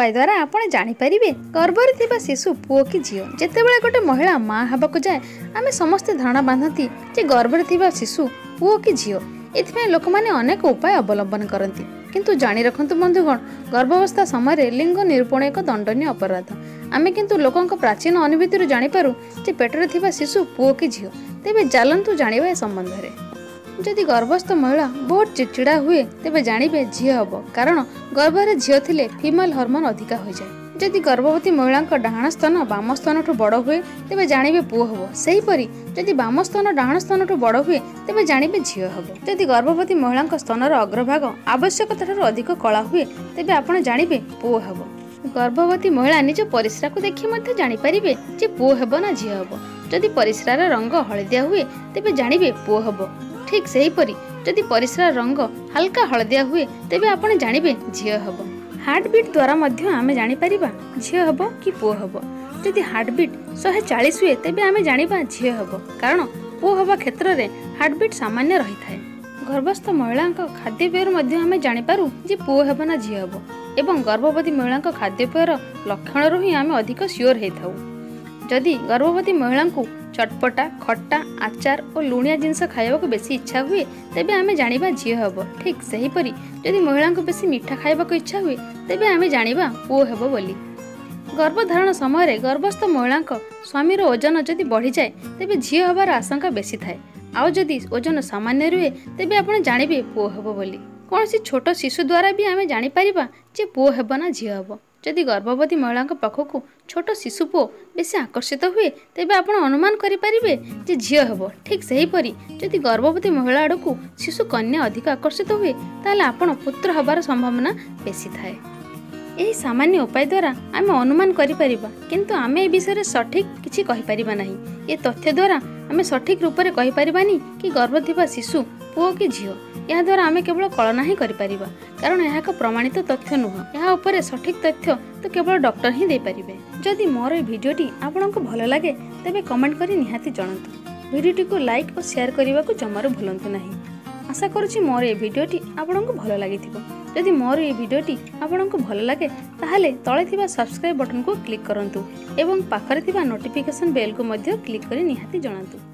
उपाय द्वारा आपण जानीपर गर्भरे थिबा शिशु पुओ कि झील जितेबाला गोटे महिला माँ हवाक जाए आम समस्ते धारणा बांधती जे गर्भरे थिबा शिशु पुओ कि झील एथिपाई लोक माने अनेक उपाय अवलंबन करती किंतु जानी रखंतु बंधुगण गर्भावस्था समय लिंग निरूपण एक दंडनीय अपराध आमे किंतु लोकंक प्राचीन अनुभूति जानिपारू जे पेटरे थिबा शिशु पुओ कि झील तेबे चलतु जानिबा ए संबंध रे जदि गर्भस्थ महिला बहुत चिड़चिड़ा हुए तेबे जानिबे झील हबो कारण गर्भरे झील थिले फीमेल हार्मोन अधिका हो जाए जदि गर्भवती महिला डाहाण स्तन बाम स्तन ठू बड़ हुए तेबे जानिबे पुओ हबो सेही परी जदि बाम स्तन डाहाण स्तन ठू बड़ हुए तेबे जानिबे झील हबो जदि गर्भवती महिला स्तनर अग्रभाग आवश्यकता ठारू अधिक कला हुए तेबे आपण जानिबे पुओ हबो गर्भवती महिला निज परिस्रा को देखि मध्य जानि परिबे जे पुओ हेबो ना झील हबो जदि परिस्रार रंग हळदिया हुए तेबे जानिबे पुओ हबो ठीक सेही परी जदि परिस्रार रंग हल्का हळदिया हुए तेबे आपण जानिबे झील हबो हार्टबीट द्वारा मध्य आमे जानि परिबा झील हबो कि पुओ हबो जदि हार्टबीट 140 हुए तेबे आमे जानिबा झील हबो कारण पुओ हबा क्षेत्र रे हार्टबीट सामान्य रही थाए गर्भस्थ महिला खाद्यपेय मध्य आमे जानि पारू जे पुओ हेबो ना झील हबो एवं गर्भवती महिला खाद्यपेयर लक्षण ही आमे अधिक श्योर हे थाउ जदि गर्भवती महिला को चटपटा खट्टा आचार और लुणिया जिनस खाइबा को बेसी इच्छा हुए तेबे आमे जानिबा झील हबो ठीक सही परी जदि महिला को बेसी मीठा खाइबा को इच्छा हुए तेबे आमे जानिबा पुओ हेबो बोली गर्भधारण समय गर्भस्थ महिला स्वामीर ओजन जदि बढ़ी जाए तेबे झील हबार आशंका बेसी थाए आउ जदि ओजन सामान्य रुहे तेबे आपण जानिबे पुओ हेबो बोली कौन छोट शिशु द्वारा भी आमे जानि परिबा जे पुओ हेबो ना झील हबो जदि गर्भवती महिला पाखक छोट शिशु पुओ बेसी आकर्षित हुए तेबे आपण अनुमान करि परिबे जे झील हेबो ठीक सही परी जदि गर्भवती महिला आड़कू शिशु कन्या अधिक आकर्षित हुए ताले आपण पुत्र हबार संभावना बेसी थाए यही सामान्य उपाय द्वारा आमे अनुमान करि परिबा किंतु आमे ए विषय सठिक किछि कहि परिबा नाही ए तथ्य द्वारा आमे सठिक रूप रे कहि परिबानी कि गर्भ थिबा शिशु पुओ कि झील या द्वारा आमे केवल कल्पना ही करि परिबा कारण यह एक प्रमाणित तथ्य नुह या ऊपर सठिक तथ्य तो केवल डॉक्टर ही दे परिबे जदि मोर ए भिडियोटी आपनको भलो लागे तेबे कमेंट करी निहाती जणांतु भिडियोटी को लाइक और शेयर करने को जमारू भूलंतु नहीं आशा करुछि मोर ए भिडियोटी आपनको भलो लागिथिबो जदि मोर ए भिडियोटी आपनको भलो लागे ताहाले तळे थिबा सब्सक्राइब बटन को क्लिक करंतु एवं पाखरे थिबा नोटिफिकेशन बेल को मध्य क्लिक करी निहाती जणांतु।